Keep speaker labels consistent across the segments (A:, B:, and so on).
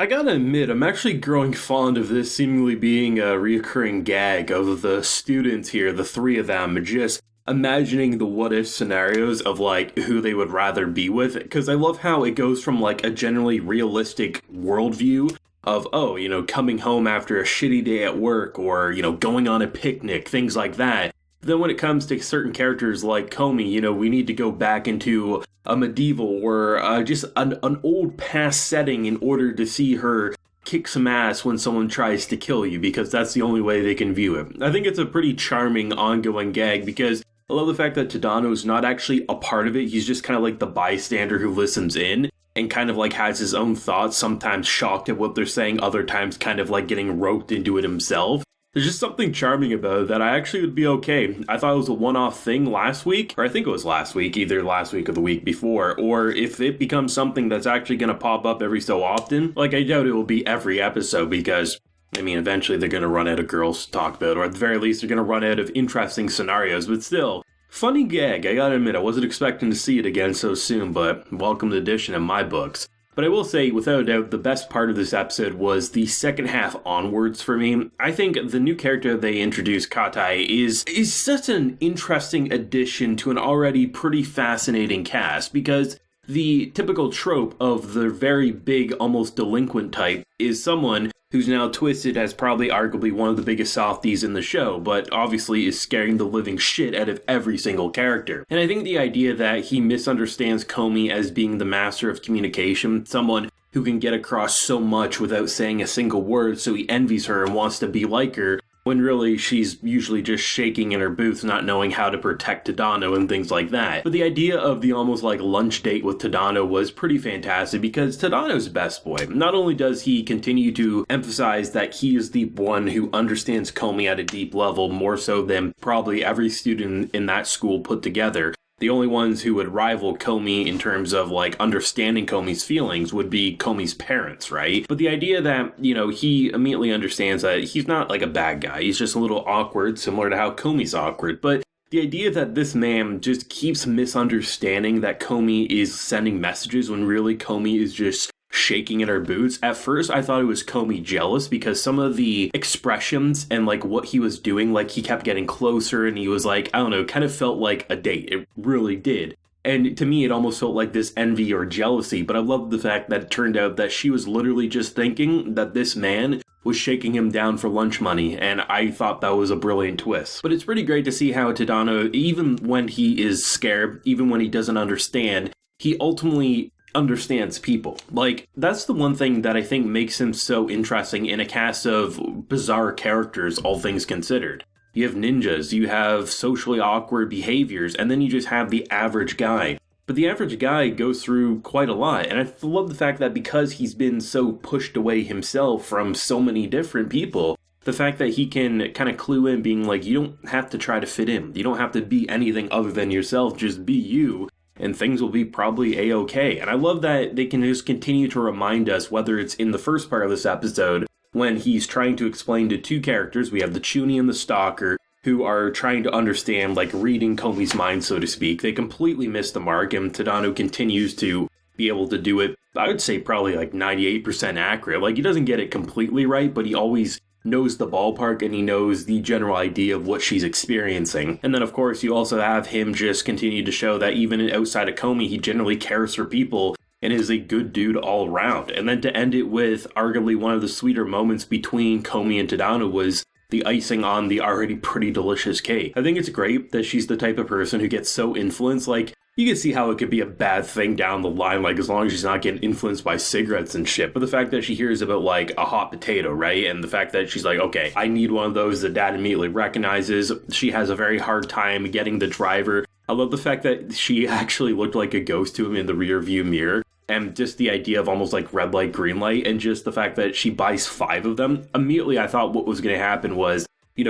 A: I gotta admit, I'm actually growing fond of this seemingly being a reoccurring gag of the students here, the three of them, just imagining the what-if scenarios of, like, who they would rather be with. Because I love how it goes from, like, a generally realistic worldview of, oh, coming home after a shitty day at work, or, going on a picnic, things like that. Then when it comes to certain characters like Komi, we need to go back into a medieval or just an old past setting in order to see her kick some ass when someone tries to kill you, because that's the only way they can view it. I think it's a pretty charming ongoing gag, because I love the fact that Tadano is not actually a part of it. He's just kind of like the bystander who listens in and kind of like has his own thoughts, sometimes shocked at what they're saying, other times kind of like getting roped into it himself. There's just something charming about it that I actually would be okay. I thought it was a one-off thing last week, or I think it was last week, either last week or the week before, or if it becomes something that's actually going to pop up every so often, like I doubt it will be every episode, because, eventually they're going to run out of girls to talk about, or at the very least they're going to run out of interesting scenarios, but still, funny gag, I gotta admit, I wasn't expecting to see it again so soon, but welcome addition in my books. But I will say, without a doubt, the best part of this episode was the second half onwards for me. I think the new character they introduced, Katai, is such an interesting addition to an already pretty fascinating cast, because the typical trope of the very big, almost delinquent type is someone who's now twisted as probably arguably one of the biggest softies in the show, but obviously is scaring the living shit out of every single character. And I think the idea that he misunderstands Komi as being the master of communication, someone who can get across so much without saying a single word, so he envies her and wants to be like her, when really she's usually just shaking in her boots, not knowing how to protect Tadano and things like that. But the idea of the almost like lunch date with Tadano was pretty fantastic, because Tadano's best boy. Not only does he continue to emphasize that he is the one who understands Komi at a deep level, more so than probably every student in that school put together. The only ones who would rival Komi in terms of, like, understanding Komi's feelings would be Komi's parents, right? But the idea that, he immediately understands that he's not, like, a bad guy. He's just a little awkward, similar to how Komi's awkward. But the idea that this man just keeps misunderstanding that Komi is sending messages when really Komi is just shaking in her boots. At first, I thought it was Komi jealous, because some of the expressions and like what he was doing, like he kept getting closer and he was like, I don't know, kind of felt like a date. It really did. And to me, it almost felt like this envy or jealousy, but I loved the fact that it turned out that she was literally just thinking that this man was shaking him down for lunch money, and I thought that was a brilliant twist. But it's pretty great to see how Tadano, even when he is scared, even when he doesn't understand, he ultimately understands people. Like, that's the one thing that I think makes him so interesting in a cast of bizarre characters, all things considered. You have ninjas, you have socially awkward behaviors, and then you just have the average guy. But the average guy goes through quite a lot, and I love the fact that because he's been so pushed away himself from so many different people, the fact that he can kind of clue in being like, you don't have to try to fit in, you don't have to be anything other than yourself, just be you, and things will be probably a-okay. And I love that they can just continue to remind us, whether it's in the first part of this episode, when he's trying to explain to two characters, we have the Chuny and the Stalker, who are trying to understand, like, reading Komi's mind, so to speak. They completely miss the mark, and Tadano continues to be able to do it, I would say probably like 98% accurate. Like, he doesn't get it completely right, but he always knows the ballpark and he knows the general idea of what she's experiencing. And then, of course, you also have him just continue to show that even outside of Komi, he generally cares for people and is a good dude all around. And then to end it with arguably one of the sweeter moments between Komi and Tadano was the icing on the already pretty delicious cake. I think it's great that she's the type of person who gets so influenced. Like, you can see how it could be a bad thing down the line, like, as long as she's not getting influenced by cigarettes and shit. But the fact that she hears about, like, a hot potato, right? And the fact that she's like, okay, I need one of those, that dad immediately recognizes. She has a very hard time getting the driver. I love the fact that she actually looked like a ghost to him in the rear view mirror. And just the idea of almost like red light, green light, and just the fact that she buys 5 of them. Immediately I thought what was going to happen was,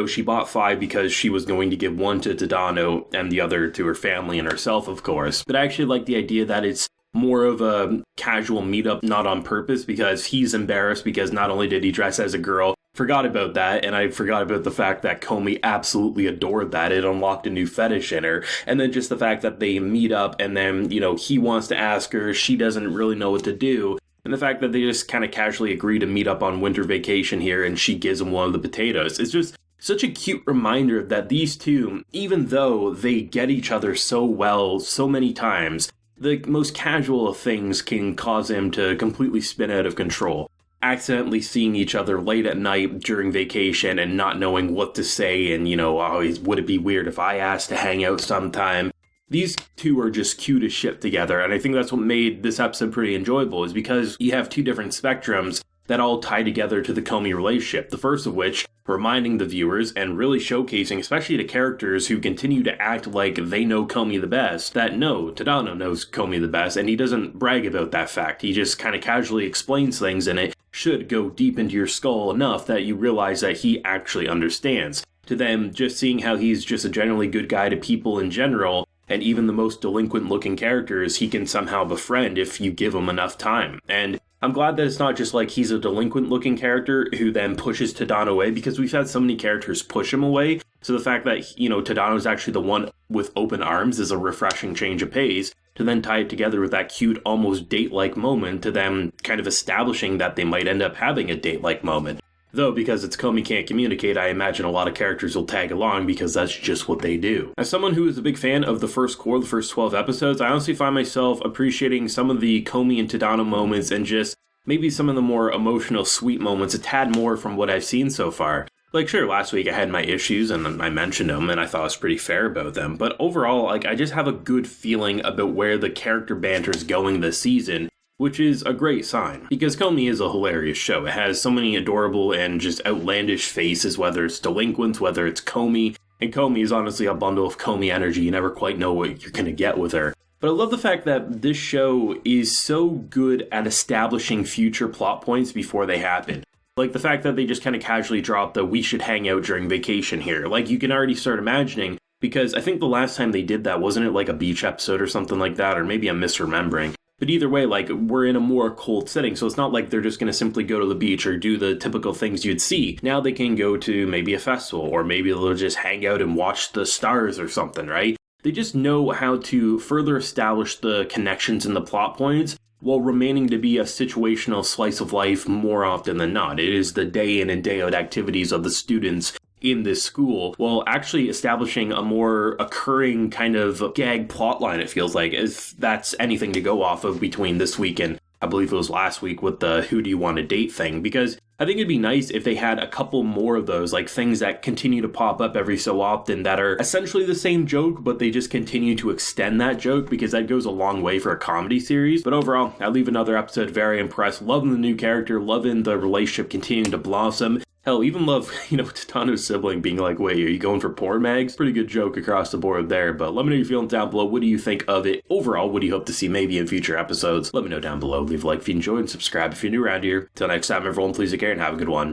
A: she bought 5 because she was going to give one to Tadano and the other to her family and herself, of course. But I actually like the idea that it's more of a casual meetup, not on purpose, because he's embarrassed because not only did he dress as a girl, forgot about that, and I forgot about the fact that Komi absolutely adored that. It unlocked a new fetish in her. And then just the fact that they meet up and then, he wants to ask her, she doesn't really know what to do. And the fact that they just kind of casually agree to meet up on winter vacation here and she gives him one of the potatoes. It's just such a cute reminder that these two, even though they get each other so well so many times, the most casual of things can cause them to completely spin out of control. Accidentally seeing each other late at night during vacation and not knowing what to say and, would it be weird if I asked to hang out sometime? These two are just cute as shit together, and I think that's what made this episode pretty enjoyable, is because you have two different spectrums that all tie together to the Komi relationship. The first of which, reminding the viewers and really showcasing, especially the characters who continue to act like they know Komi the best, that no, Tadano knows Komi the best, and he doesn't brag about that fact. He just kind of casually explains things, and it should go deep into your skull enough that you realize that he actually understands. To them, just seeing how he's just a generally good guy to people in general, and even the most delinquent-looking characters he can somehow befriend if you give him enough time. And I'm glad that it's not just like he's a delinquent-looking character who then pushes Tadano away, because we've had so many characters push him away. So the fact that, Tadano's actually the one with open arms is a refreshing change of pace, to then tie it together with that cute, almost date-like moment, to them kind of establishing that they might end up having a date-like moment. Though, because it's Komi can't communicate, I imagine a lot of characters will tag along because that's just what they do. As someone who is a big fan of the first 12 episodes, I honestly find myself appreciating some of the Komi and Tadano moments and just maybe some of the more emotional, sweet moments a tad more from what I've seen so far. Like, sure, last week I had my issues and I mentioned them and I thought I was pretty fair about them, but overall, I just have a good feeling about where the character banter is going this season, which is a great sign, because Komi is a hilarious show. It has so many adorable and just outlandish faces, whether it's delinquents, whether it's Komi, and Komi is honestly a bundle of Komi energy. You never quite know what you're gonna get with her. But I love the fact that this show is so good at establishing future plot points before they happen. Like the fact that they just kind of casually drop the "we should hang out during vacation" here. Like, you can already start imagining, because I think the last time they did that, wasn't it like a beach episode or something like that, or maybe I'm misremembering. But either way, we're in a more cold setting, so it's not like they're just going to simply go to the beach or do the typical things you'd see. Now they can go to maybe a festival, or maybe they'll just hang out and watch the stars or something, right? They just know how to further establish the connections and the plot points while remaining to be a situational slice of life more often than not. It is the day in and day out activities of the students in this school, while actually establishing a more occurring kind of gag plotline, it feels like, if that's anything to go off of between this week and I believe it was last week with the "who do you want to date" thing, because I think it'd be nice if they had a couple more of those, like things that continue to pop up every so often that are essentially the same joke, but they just continue to extend that joke, because that goes a long way for a comedy series. But overall, I leave another episode very impressed, loving the new character, loving the relationship continuing to blossom. Hell, even love, Tadano's sibling being like, "Wait, are you going for porn mags?" Pretty good joke across the board there, but let me know your feelings down below. What do you think of it overall? What do you hope to see maybe in future episodes? Let me know down below. Leave a like if you enjoyed and subscribe if you're new around here. Till next time, everyone, please take care and have a good one.